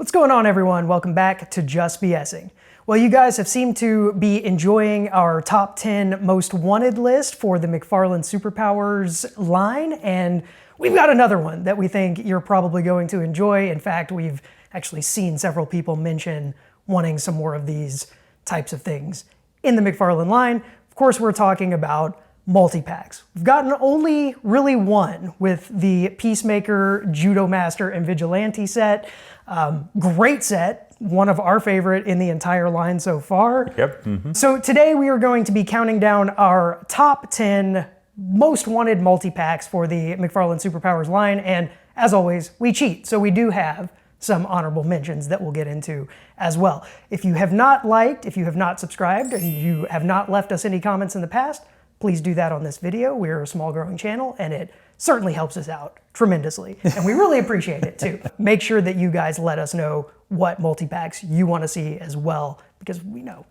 What's going on, everyone? Welcome back to Just BSing. Well, you guys have seemed to be enjoying our top 10 most wanted list for the McFarlane Superpowers line, and we've got another one that we think you're probably going to enjoy. In fact, we've actually seen several people mention wanting some more of these types of things in the McFarlane line. Of course, we're talking about multi-packs. We've gotten only really one with the Peacemaker, Judo Master, and Vigilante set. Great set, one of our favorite in the entire line so far. Yep. So today we are going to be counting down our top 10 most wanted multi-packs for the McFarlane Superpowers line, and as always, we cheat, so we do have some honorable mentions that we'll get into as well. If you have not liked, if you have not subscribed, and you have not left us any comments in the past, please do that on this video. We're a small growing channel, and it certainly helps us out tremendously, and we really appreciate it too. Make sure that you guys let us know what multi-packs you want to see as well, because we know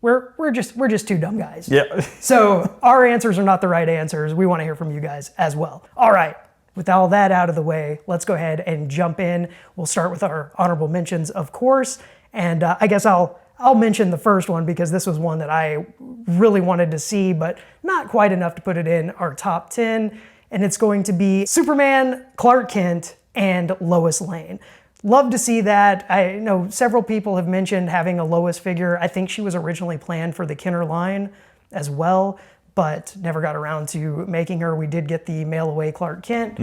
we're just two dumb guys. Yeah. So our answers are not the right answers. We want to hear from you guys as well. All right, with all that out of the way, let's go ahead and jump in. We'll start with our honorable mentions, of course, and I guess I'll mention the first one because this was one that I really wanted to see, but not quite enough to put it in our top 10. And it's going to be Superman, Clark Kent, and Lois Lane. Love to see that. I know several people have mentioned having a Lois figure. I think she was originally planned for the Kenner line as well, but never got around to making her. We did get the mail away Clark Kent.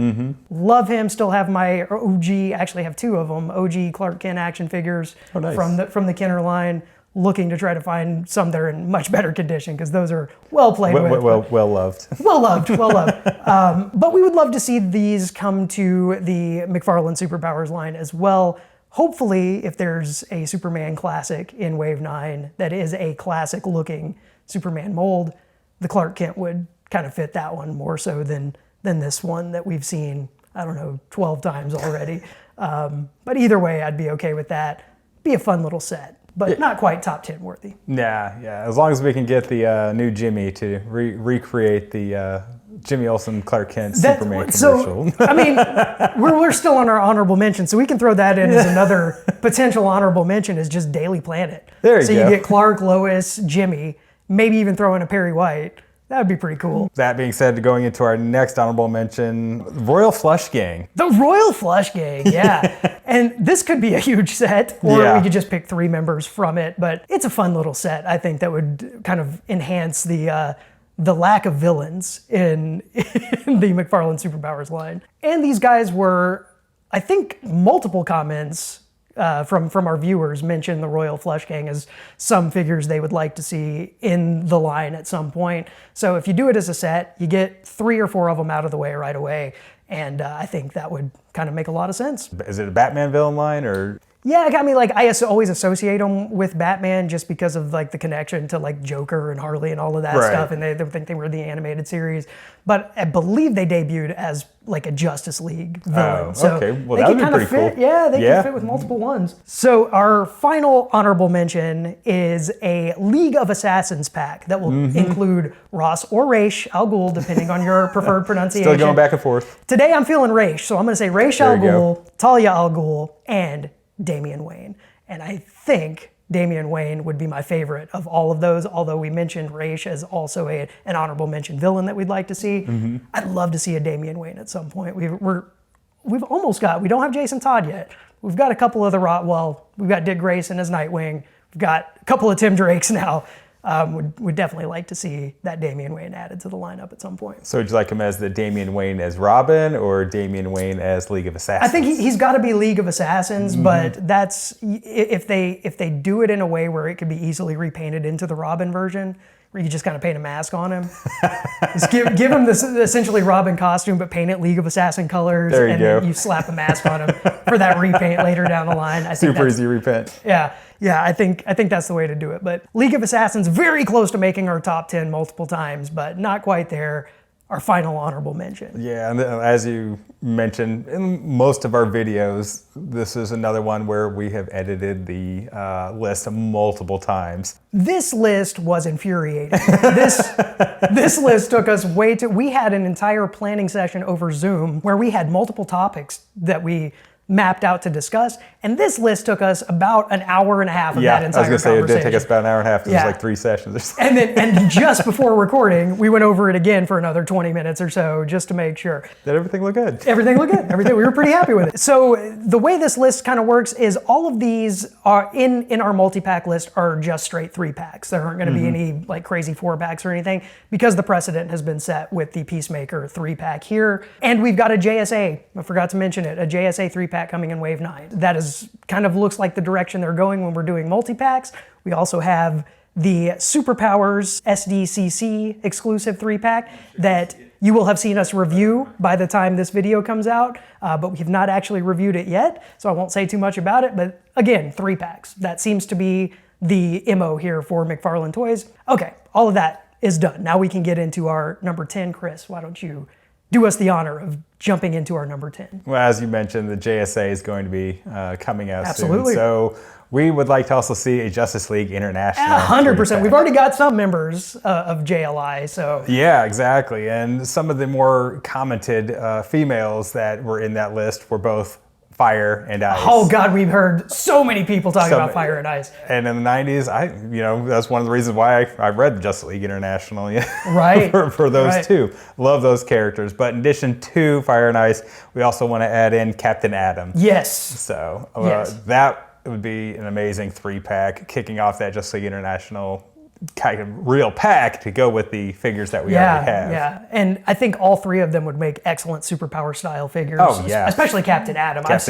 Love him. Still have my OG, actually have two of them, OG Clark Kent action figures from the Kenner line. Looking to try to find some that are in much better condition because those are well played with. Well loved. Well loved. But we would love to see these come to the McFarlane Superpowers line as well. Hopefully, if there's a Superman classic in Wave 9 that is a classic looking Superman mold, the Clark Kent would kind of fit that one more so than this one that we've seen, I don't know, 12 times already. But either way, I'd be okay with that. Be a fun little set, but not quite top 10 worthy. Yeah. As long as we can get the new Jimmy to recreate the Jimmy Olsen Clark Kent Superman commercial. So, I mean, we're still on our honorable mention, so we can throw that in as another potential honorable mention is just Daily Planet. There you go. So you get Clark, Lois, Jimmy, maybe even throw in a Perry White. That would be pretty cool. That being said, going into our next honorable mention, Royal Flush Gang. The Royal Flush Gang, yeah. And this could be a huge set, or we could just pick 3 members from it, but it's a fun little set. I think that would kind of enhance the lack of villains in the McFarlane Superpowers line. And these guys were, I think, multiple comments from our viewers mentioned the Royal Flush Gang as some figures they would like to see in the line at some point. So if you do it as a set, you get 3 or 4 of them out of the way right away. And I think that would kind of make a lot of sense. Is it a Batman villain line or? Yeah, I mean, like I always associate them with Batman just because of like the connection to like Joker and Harley and all of that stuff, and they think they were the animated series. But I believe they debuted as like a Justice League villain. Oh, so okay. Well, that would be pretty fit, cool. Yeah, they can fit with multiple ones. So our final honorable mention is a League of Assassins pack that will include Ross or Ra's al Ghul, depending on your preferred pronunciation. Still going back and forth. Today I'm feeling Ra's, so I'm going to say Ra's al Ghul, Talia al Ghul, and Damian Wayne. And I think Damian Wayne would be my favorite of all of those, although we mentioned Ra's as also an honorable mention villain that we'd like to see. I'd love to see a Damian Wayne at some point. We've almost got, we don't have Jason Todd yet. We've got a couple of we've got Dick Grayson as Nightwing. We've got a couple of Tim Drakes now. Would definitely like to see that Damian Wayne added to the lineup at some point. So would you like him as the Damian Wayne as Robin or Damian Wayne as League of Assassins? I think he's got to be League of Assassins, but that's if they do it in a way where it could be easily repainted into the Robin version, where you just kind of paint a mask on him. Just give him this essentially Robin costume, but paint it League of Assassin colors, there you and go. Then you slap a mask on him for that repaint later down the line. I think super easy repaint. Yeah, I think that's the way to do it. But League of Assassins, very close to making our top 10 multiple times, but not quite there. Our final honorable mention. Yeah, and as you mentioned, in most of our videos, this is another one where we have edited the list multiple times. This list was infuriating. This list took us we had an entire planning session over Zoom where we had multiple topics that we mapped out to discuss. And this list took us about an hour and a half of that entire I was going to say, it did take us about an hour and a half. It was Yeah. like 3 sessions or something. And just before recording, we went over it again for another 20 minutes or so just to make sure. Did everything look good? Everything looked good. Everything, we were pretty happy with it. So the way this list kind of works is all of these are in our multi-pack list are just straight 3-packs. There aren't going to be any like crazy 4-packs or anything because the precedent has been set with the Peacemaker 3-pack here. And we've got a JSA, I forgot to mention it, a JSA 3-pack coming in Wave 9. That is kind of looks like the direction they're going when we're doing multi-packs. We also have the Superpowers SDCC Exclusive 3-pack that you will have seen us review by the time this video comes out, but we have not actually reviewed it yet, so I won't say too much about it, but again, 3-packs. That seems to be the MO here for McFarlane Toys. Okay, all of that is done. Now we can get into our number 10. Chris, why don't you do us the honor of jumping into our number 10? Well, as you mentioned, the JSA is going to be coming out Absolutely. soon. So we would like to also see a Justice League International. 100%. 3-pack. We've already got some members of JLI, so. Yeah, exactly. And some of the more commented females that were in that list were both Fire and Ice. Oh God, we've heard so many people talking about Fire and Ice. And in the 90s, that's one of the reasons why I read Justice League International. Right. for those Right. two. Love those characters. But in addition to Fire and Ice, we also want to add in Captain Atom. Yes. So Yes. that would be an amazing 3-pack, kicking off that Justice League International kind of real pack to go with the figures that we already have. Yeah, and I think all three of them would make excellent superpower style figures. Oh, yeah. Especially Captain Atom. I've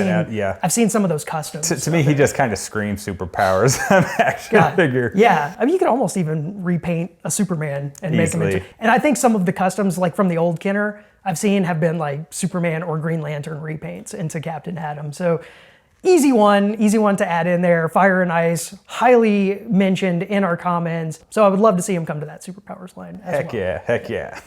seen some of those customs. To me, he just kind of screams superpowers. Action figure. Yeah, I mean, you could almost even repaint a Superman and make him into. And I think some of the customs, like from the old Kenner, I've seen have been like Superman or Green Lantern repaints into Captain Atom. So easy one to add in there. Fire and Ice, highly mentioned in our comments. So I would love to see him come to that superpowers line as well. Heck yeah.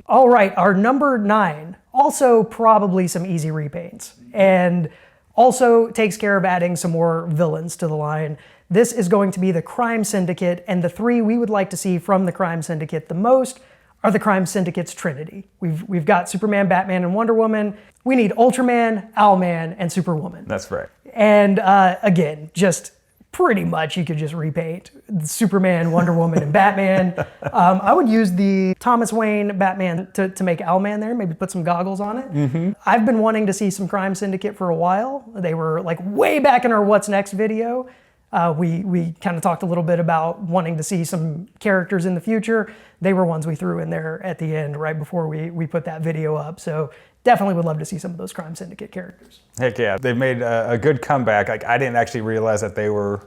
All right, our number 9, also probably some easy repaints, and also takes care of adding some more villains to the line. This is going to be the Crime Syndicate, and the 3 we would like to see from the Crime Syndicate the most are the Crime Syndicate's Trinity. We've got Superman, Batman, and Wonder Woman. We need Ultraman, Owlman, and Superwoman. That's right. And again, just pretty much you could just repaint Superman, Wonder Woman, and Batman. I would use the Thomas Wayne Batman to make Owlman there, maybe put some goggles on it. I've been wanting to see some Crime Syndicate for a while. They were like way back in our What's Next video. We kind of talked a little bit about wanting to see some characters in the future. They were ones we threw in there at the end right before we put that video up. So definitely would love to see some of those Crime Syndicate characters. Heck yeah, they've made a good comeback. Like, I didn't actually realize that they were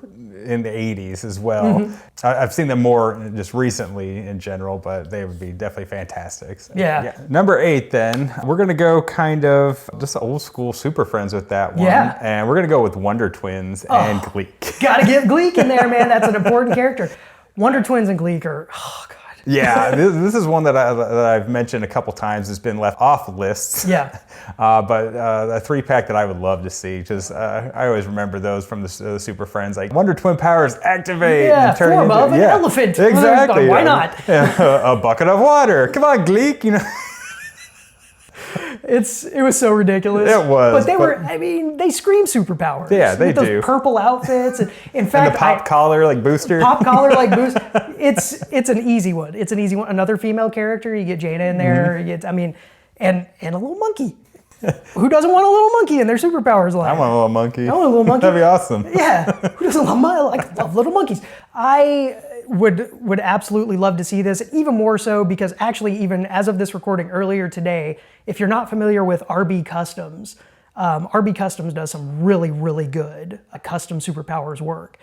in the 80s as well. I've seen them more just recently in general, but they would be definitely fantastic. So, yeah. Number 8 then, we're gonna go kind of just old school Super Friends with that one. Yeah. And we're gonna go with Wonder Twins and Gleek. Gotta get Gleek in there, man. That's an important character. Wonder Twins and Gleek are, oh God. Yeah, this is one that I've mentioned a couple times. It's been left off lists. Yeah. But a 3-pack that I would love to see. Just I always remember those from the Super Friends, like Wonder Twin powers activate. Yeah, and turn form into, of an elephant. Exactly. Why not? A bucket of water. Come on, Gleek. It was so ridiculous. It was. But they scream superpowers. Yeah, they with those do. purple outfits. And in fact, And the pop collar like booster. Pop collar like boost. It's an easy one. It's an easy one. Another female character. You get Jaina in there. You get, and a little monkey. Who doesn't want a little monkey in their superpowers line? I want a little monkey. I want a little monkey. That'd be awesome. Yeah. Who doesn't love I love little monkeys. I would absolutely love to see this, even more so because actually even as of this recording earlier today, if you're not familiar with RB Customs, RB Customs does some really, really good custom superpowers work.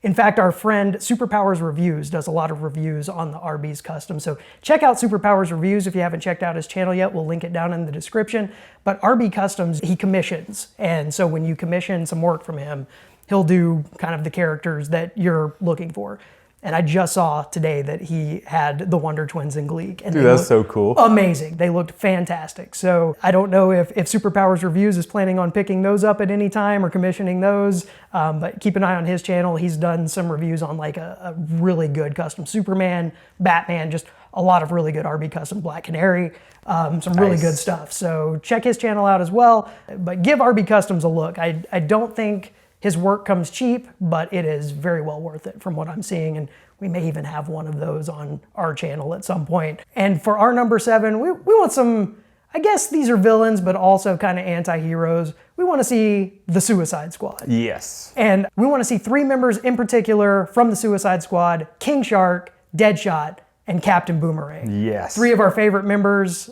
In fact, our friend Superpowers Reviews does a lot of reviews on the RB's Custom. So check out Superpowers Reviews if you haven't checked out his channel yet. We'll link it down in the description. But RB Customs, he commissions. And so when you commission some work from him, he'll do kind of the characters that you're looking for. And I just saw today that he had the Wonder Twins in Gleek. And Dude, that's so cool. Amazing. They looked fantastic. So I don't know if Superpowers Reviews is planning on picking those up at any time or commissioning those, but keep an eye on his channel. He's done some reviews on like a really good custom Superman, Batman, just a lot of really good RB custom Black Canary, some really good stuff. So check his channel out as well, but give RB Customs a look. I don't think his work comes cheap, but it is very well worth it from what I'm seeing, and we may even have one of those on our channel at some point. And for our number 7, we want some, I guess these are villains, but also kind of anti-heroes. We want to see the Suicide Squad. Yes. And we want to see 3 members in particular from the Suicide Squad: King Shark, Deadshot, and Captain Boomerang. Yes. 3 of our favorite members,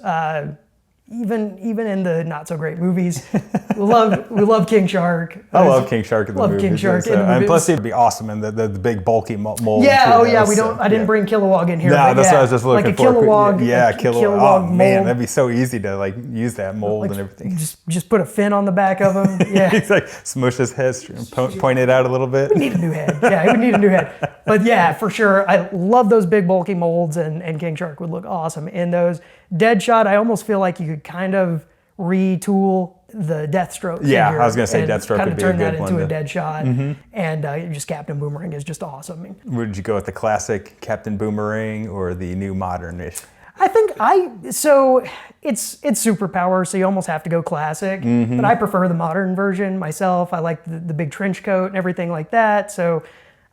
even in the not so great movies. we love King Shark. I love King Shark in the movies. King Shark in the and movies. plus he'd be awesome in the big bulky mold. Yeah, too, yeah. though, I didn't bring Kilowog in here. No, but that's yeah, what I was just looking like a for. Kilowog. Yeah, Kilowog. Oh man, mold. that'd be so easy to like use that mold Like, and everything. Just put a fin on the back of him. Yeah. He's like smush his head, point it out a little bit. Need a new head. Yeah, he would need a new head. But yeah, for sure. I love those big bulky molds, and King Shark would look awesome in those. Deadshot, I almost feel like you could kind of retool the Deathstroke Yeah, figure I was gonna say and Deathstroke kind would of be a turn good that one into a to- Deadshot, and just Captain Boomerang is just awesome. Would you go with the classic Captain Boomerang or the new modern-ish? I think so it's superpower, so you almost have to go classic, but I prefer the modern version myself. I like the big trench coat and everything like that, so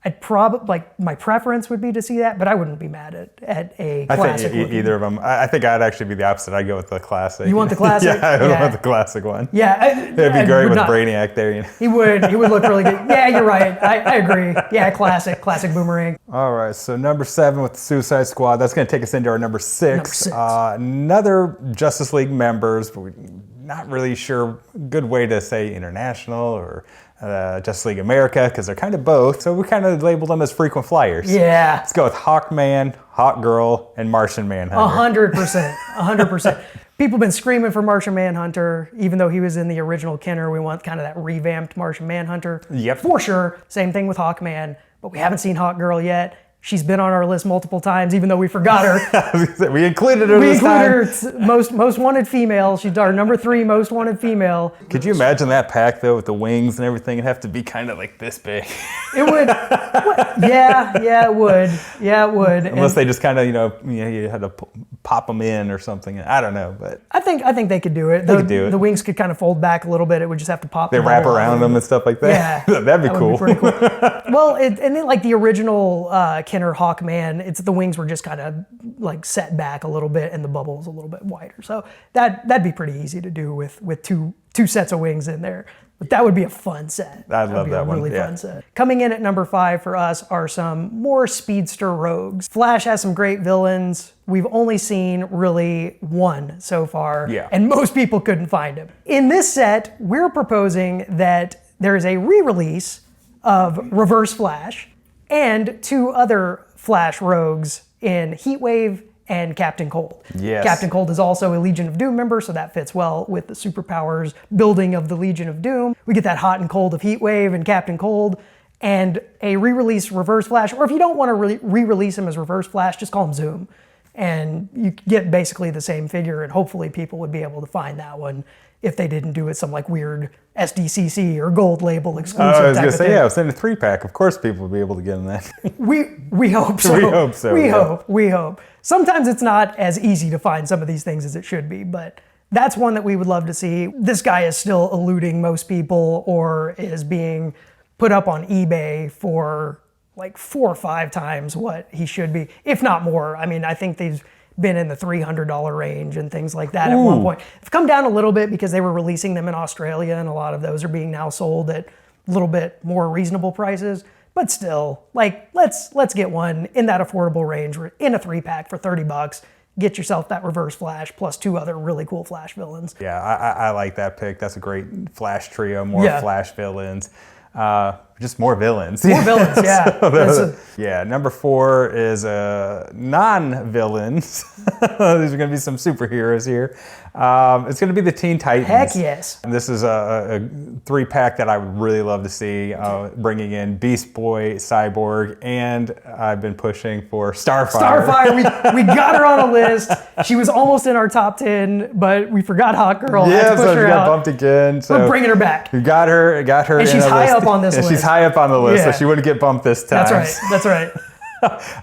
I'd probably, like, my preference would be to see that, but I wouldn't be mad at a classic. I think either of them. I think I'd actually be the opposite. I'd go with the classic. You want the classic? Yeah, I would want the classic one. Yeah. It'd be great with Brainiac there. You know? He would look really good. Yeah, you're right. I agree. Yeah, classic Boomerang. All right, so number 7 with the Suicide Squad. That's going to take us into our number 6. Number 6. Another Justice League members, but we're not really sure good way to say international or Justice League America, because they're kind of both. So we kind of labeled them as frequent flyers. Yeah. Let's go with Hawkman, Hawkgirl, and Martian Manhunter. 100%. 100%. People have been screaming for Martian Manhunter, even though he was in the original Kenner. We want kind of that revamped Martian Manhunter. Yep. For sure. Same thing with Hawkman, but we haven't seen Hawkgirl yet. She's been on our list multiple times, even though we forgot her. We included her this time. Most wanted female. She's our number 3 most wanted female. Could you imagine that pack, though, with the wings and everything? It'd have to be kind of like this big. It would. Yeah, it would. Yeah, it would. Unless they just kind of, you had to pop them in or something. I don't know, but I think they could do it. They could do it. The wings could kind of fold back a little bit. It would just have to pop. They wrap around them and stuff like that. Yeah, that'd be cool. Would be pretty cool. Well, and then like the original Kenner Hawkman, the wings were just kind of like set back a little bit, and the bubble was a little bit wider. So that'd be pretty easy to do with two sets of wings in there. But that would be a fun set. I'd love that one. Really fun set. Coming in at number 5 for us are some more speedster rogues. Flash has some great villains. We've only seen really one so far. Yeah. And most people couldn't find him. In this set, we're proposing that there is a re-release of Reverse Flash and 2 other Flash rogues in Heatwave and Captain Cold. Yes. Captain Cold is also a Legion of Doom member, so that fits well with the superpowers building of the Legion of Doom. We get that hot and cold of Heatwave and Captain Cold, and a re-release Reverse Flash, or if you don't want to re-release him as Reverse Flash, just call him Zoom. And you get basically the same figure, and hopefully people would be able to find that one if they didn't do it some like weird SDCC or gold label exclusive. I was going to say, yeah, I was in a 3-pack. Of course people would be able to get in that. We hope so. We hope so. We hope. Sometimes it's not as easy to find some of these things as it should be, but that's one that we would love to see. This guy is still eluding most people or is being put up on eBay for like 4 or 5 times what he should be, if not more. I mean, I think they've been in the $300 range and things like that at one point. They've come down a little bit because they were releasing them in Australia, and a lot of those are being now sold at a little bit more reasonable prices. But still, like, let's get one in that affordable range. We're in a 3-pack for $30. Get yourself that Reverse Flash plus 2 other really cool Flash villains. Yeah, I like that pick. That's a great Flash trio, more Flash villains. Just more villains. More villains, yeah. Yeah, number 4 is non-villains. There's going to be some superheroes here. It's going to be the Teen Titans. Heck yes. And this is a 3-pack that I would really love to see, bringing in Beast Boy, Cyborg, and I've been pushing for Starfire. Starfire, we got her on a list. She was almost in our top 10, but we forgot Hot Girl. Yeah, so she got bumped again. So we're bringing her back. We got her and she's high up on this list. She's high up on the list, so she wouldn't get bumped this time. That's right.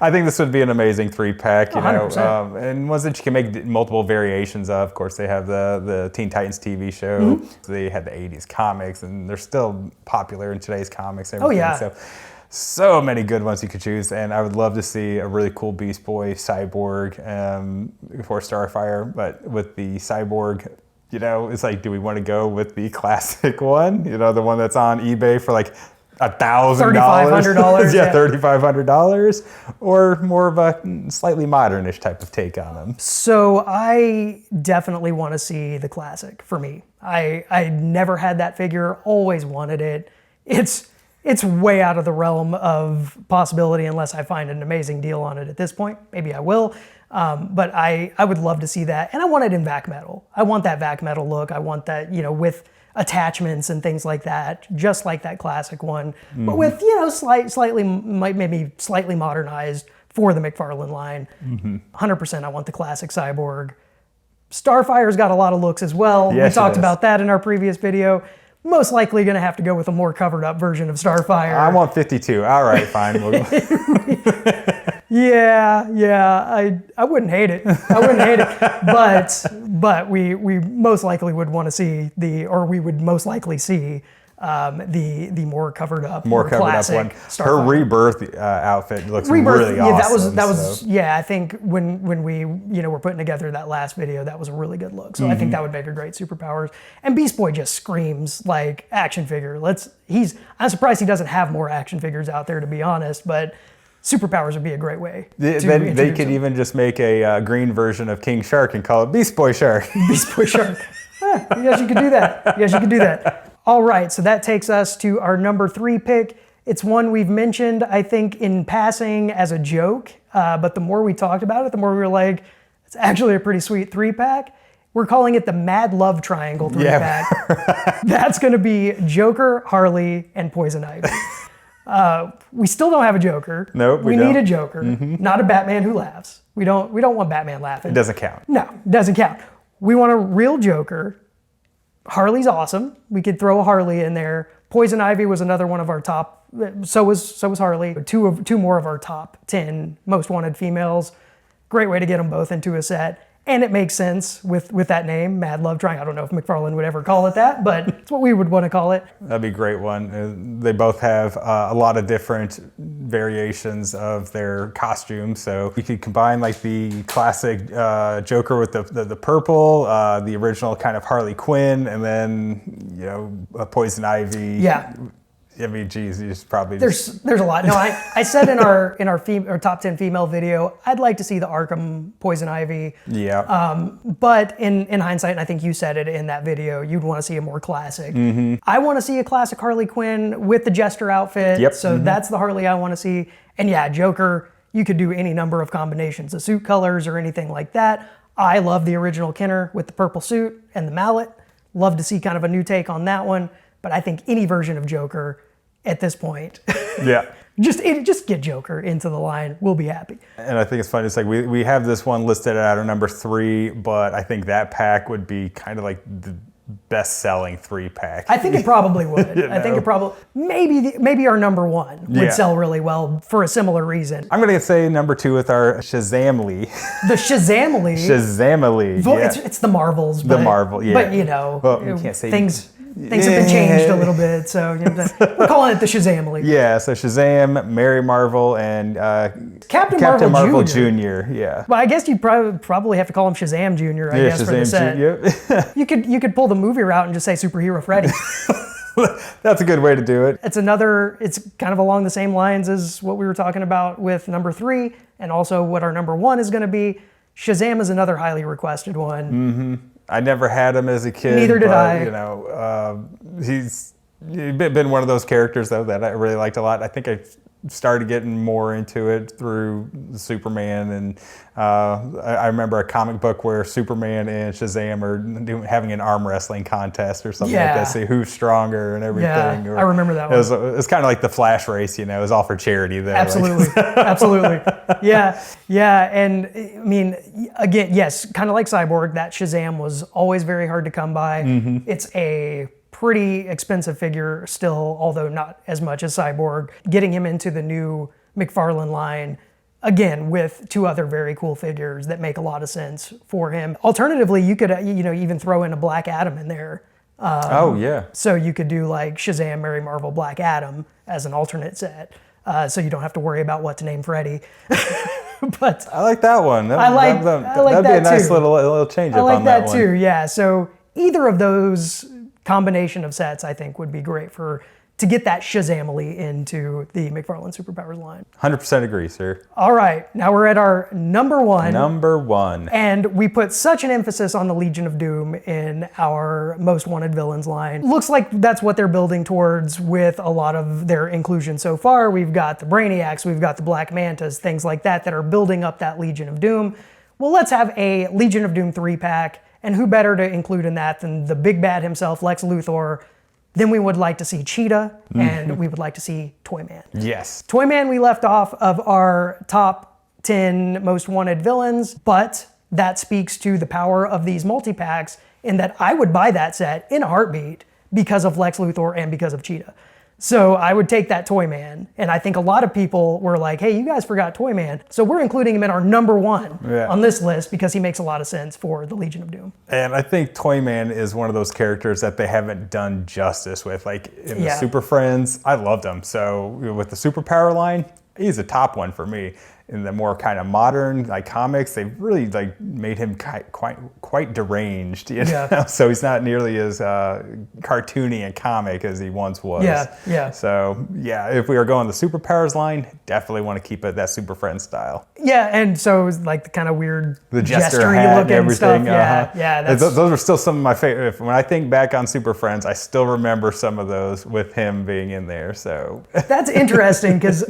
I think this would be an amazing 3-pack, you know, 100%. and ones that you can make multiple variations of. Of course, they have the Teen Titans TV show. Mm-hmm. They had the 80s comics, and they're still popular in today's comics. Oh, yeah. So many good ones you could choose, and I would love to see a really cool Beast Boy, Cyborg, for Starfire, but with the Cyborg, you know, it's like, do we want to go with the classic one? You know, the one that's on eBay for like $1,000, $3,500, yeah, $3,500, or more of a slightly modernish type of take on them. So I definitely want to see the classic. For me, I never had that figure, always wanted it. It's way out of the realm of possibility unless I find an amazing deal on it at this point. Maybe I will, but I would love to see that, and I want it in vac metal. I want that vac metal look. I want that, you know, with attachments and things like that, just like that classic one, but with, you know, maybe slightly modernized for the McFarlane line. 100% I want the classic Cyborg. Starfire's got a lot of looks as well. Yes, we talked about that in our previous video. Most likely going to have to go with a more covered up version of Starfire. I want 52. All right, fine. Yeah, I wouldn't hate it. But we most likely would want to see we would most likely see the more covered up, more classic one. Starfire. Her rebirth outfit looks really awesome. That was yeah. I think when we were putting together that last video, that was a really good look. So I think that would make her great superpowers. And Beast Boy just screams like action figure. I'm surprised he doesn't have more action figures out there, to be honest, but superpowers would be a great way. Then they could even just make a green version of King Shark and call it Beast Boy Shark. Beast Boy Shark. Yes, you could do that. All right, so that takes us to our number 3 pick. It's one we've mentioned, I think, in passing as a joke, but the more we talked about it, the more we were like, it's actually a pretty sweet 3-pack. We're calling it the Mad Love Triangle 3-pack. Yeah. That's going to be Joker, Harley, and Poison Ivy. We still don't have a Joker. Nope, we need a Joker, not a Batman who laughs. We don't want Batman laughing. It doesn't count. No, it doesn't count. We want a real Joker. Harley's awesome. We could throw a Harley in there. Poison Ivy was another one of our top. So was Harley. Two more of our top 10 most wanted females. Great way to get them both into a set. And it makes sense with that name, Mad Love Triangle. I don't know if McFarlane would ever call it that, but it's what we would want to call it. That'd be a great one. They both have a lot of different variations of their costumes. So you could combine like the classic Joker with the purple, the original kind of Harley Quinn, and then, you know, Poison Ivy. Yeah. I mean, geez, you just probably there's a lot. No, I said in our top 10 female video, I'd like to see the Arkham Poison Ivy. Yeah. But in hindsight, and I think you said it in that video, you'd want to see a more classic. I want to see a classic Harley Quinn with the Jester outfit. Yep. So that's the Harley I want to see. And yeah, Joker, you could do any number of combinations of suit colors or anything like that. I love the original Kenner with the purple suit and the mallet. Love to see kind of a new take on that one. But I think any version of Joker at this point, yeah, just get Joker into the line. We'll be happy. And I think it's funny. It's like we have this one listed at our number 3, but I think that pack would be kind of like the best-selling 3-pack. I think it probably would. I think it probably maybe our number 1 would sell really well for a similar reason. I'm gonna say number 2 with our Shazamly. The Shazamly. Shazamly. Yeah. It's the Marvels. The Marvel. Yeah. But you know, you can't say things have been changed a little bit, so you know, we're calling it the Shazamly. Yeah, so Shazam, Mary Marvel, and Captain Marvel Jr. Yeah. Well, I guess you'd probably have to call him Shazam Jr. I guess Shazam for the set. Jr. You could pull the movie route and just say Superhero Freddy. That's a good way to do it. It's kind of along the same lines as what we were talking about with number 3, and also what our number 1 is going to be. Shazam is another highly requested one. I never had him as a kid. Neither did I. You know, he's been one of those characters though that I really liked a lot. I think I started getting more into it through Superman, and I remember a comic book where Superman and Shazam are having an arm wrestling contest or something like that, see who's stronger and everything. Yeah, I remember that one. It was kind of like the Flash race, you know, it was all for charity there. Absolutely, absolutely. Yeah, and I mean, again, yes, kind of like Cyborg, that Shazam was always very hard to come by. It's a pretty expensive figure still, although not as much as Cyborg. Getting him into the new McFarlane line, again, with 2 other very cool figures that make a lot of sense for him. Alternatively, you could even throw in a Black Adam in there. Oh yeah. So you could do like Shazam, Mary Marvel, Black Adam as an alternate set. So you don't have to worry about what to name Freddy. But I like that one. That'd be a nice little change up on that one. I like that too, yeah. So either of those combination of sets, I think, would be great to get that Shazamily into the McFarlane Superpowers line. 100% agree, sir. All right, now we're at our number one. Number one. And we put such an emphasis on the Legion of Doom in our Most Wanted Villains line. Looks like that's what they're building towards with a lot of their inclusion so far. We've got the Brainiacs, we've got the Black Mantas, things like that are building up that Legion of Doom. Well, let's have a Legion of Doom 3-pack. And who better to include in that than the big bad himself, Lex Luthor? Then we would like to see Cheetah, and we would like to see Toyman. Yes. Toyman we left off of our top 10 most wanted villains, but that speaks to the power of these multi-packs in that I would buy that set in a heartbeat because of Lex Luthor and because of Cheetah. So I would take that Toyman, and I think a lot of people were like, hey, you guys forgot Toyman. So we're including him in our number one on this list because he makes a lot of sense for the Legion of Doom. And I think Toyman is one of those characters that they haven't done justice with. Like in the Super Friends, I loved him. So with the Superpower line, he's a top one for me. In the more kind of modern like comics, they really like made him quite deranged, you know? So he's not nearly as cartoony and comic as he once was. Yeah. So yeah, if we are going the Superpowers line, definitely want to keep it that Super Friends style. Yeah, and so like the kind of weird the jester hat looking and everything. Stuff. Yeah. Those are still some of my favorite. When I think back on Super Friends, I still remember some of those with him being in there. So that's interesting because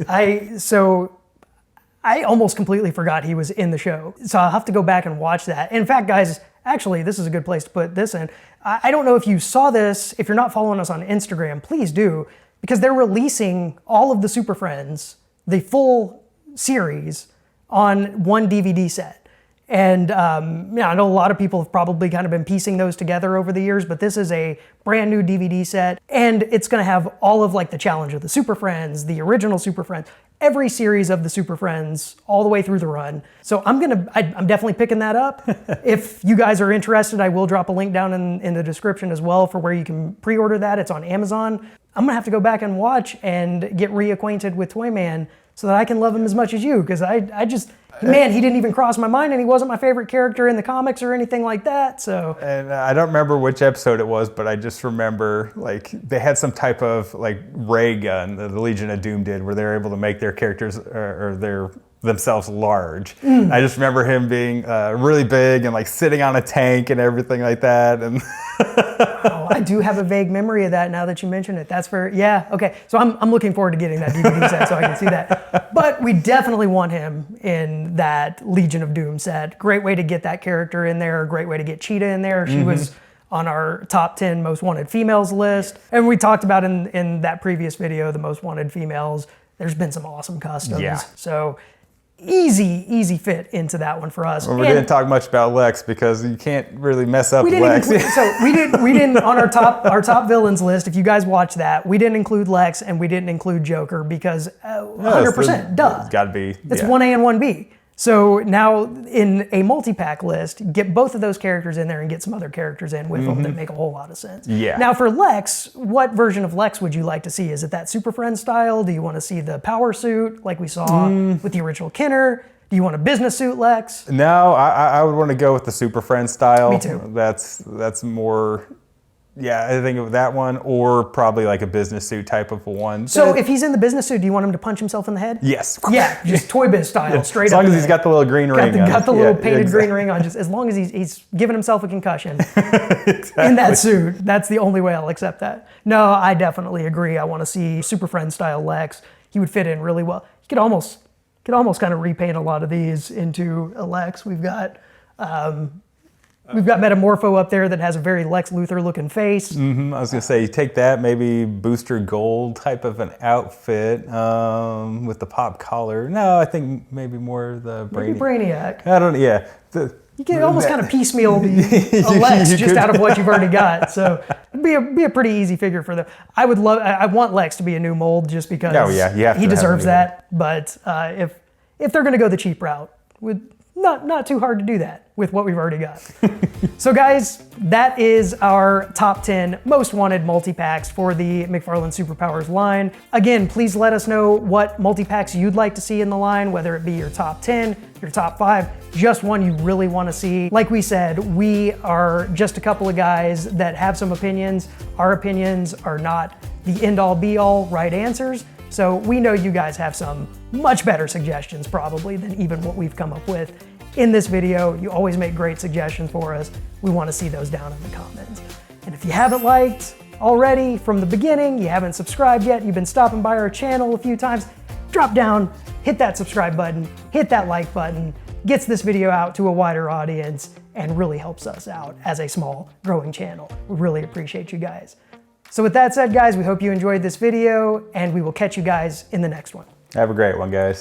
I almost completely forgot he was in the show. So I'll have to go back and watch that. In fact, guys, actually, this is a good place to put this in. I don't know if you saw this. If you're not following us on Instagram, please do, because they're releasing all of the Super Friends, the full series, on one DVD set. And I know a lot of people have probably kind of been piecing those together over the years, but this is a brand new DVD set, and it's going to have all of like the Challenge of the Super Friends, the original Super Friends, every series of the Super Friends all the way through the run. So I'm definitely picking that up. If you guys are interested, I will drop a link down in the description as well for where you can pre-order that. It's on Amazon. I'm gonna have to go back and watch and get reacquainted with Toyman so that I can love him as much as you, because man, he didn't even cross my mind, and he wasn't my favorite character in the comics or anything like that. So, and I don't remember which episode it was, but I just remember like they had some type of like ray gun that the Legion of Doom did, where they were able to make their characters or themselves large. I just remember him being really big and like sitting on a tank and everything like that. And oh, I do have a vague memory of that now that you mention it. That's okay. So I'm looking forward to getting that DVD set so I can see that. But we definitely want him in that Legion of Doom set. Great way to get that character in there. Great way to get Cheetah in there. She was on our top 10 most wanted females list. And we talked about in that previous video, the most wanted females. There's been some awesome customs. Yeah. So easy fit into that one for us. Well, we didn't talk much about Lex because you can't really mess up Lex. We didn't on our top villains list. If you guys watch that, we didn't include Lex and we didn't include Joker because 100%, duh. It's got to be. It's 1A and 1B. So now in a multi-pack list, get both of those characters in there and get some other characters in with them that make a whole lot of sense. Yeah. Now for Lex, what version of Lex would you like to see? Is it that Super Friend style? Do you want to see the power suit like we saw with the original Kenner? Do you want a business suit Lex? No, I would want to go with the Super Friend style. Me too. That's more Yeah, I think of that one, or probably like a business suit type of one. So if he's in the business suit, do you want him to punch himself in the head? Yes. Yeah, just Toy Biz style, straight up. As long as he's got the little green ring on. Got the little painted green ring on, just as long as he's giving himself a concussion in that suit. That's the only way I'll accept that. No, I definitely agree. I want to see Super Friend style Lex. He would fit in really well. You could almost kind of repaint a lot of these into a Lex. We've got Metamorpho up there that has a very Lex Luthor looking face. I was gonna say, you take that, maybe Booster Gold type of an outfit with the pop collar. No, I think maybe more the Brainiac. I don't. Yeah. You can almost kind of piecemeal a Lex just out of what you've already got. So it'd be a pretty easy figure for them. I want Lex to be a new mold just because he deserves that. But if they're gonna go the cheap route, not too hard to do that with what we've already got. So guys, that is our top 10 most wanted multi-packs for the McFarlane Superpowers line. Again, please let us know what multi-packs you'd like to see in the line, whether it be your top 10, your top 5, just one you really want to see. Like we said, we are just a couple of guys that have some opinions. Our opinions are not the end-all be-all right answers. So we know you guys have some much better suggestions probably than even what we've come up with in this video. You always make great suggestions for us. We want to see those down in the comments. And if you haven't liked already from the beginning, you haven't subscribed yet, you've been stopping by our channel a few times, drop down, hit that subscribe button, hit that like button, gets this video out to a wider audience and really helps us out as a small growing channel. We really appreciate you guys. So with that said, guys, we hope you enjoyed this video and we will catch you guys in the next one. Have a great one, guys.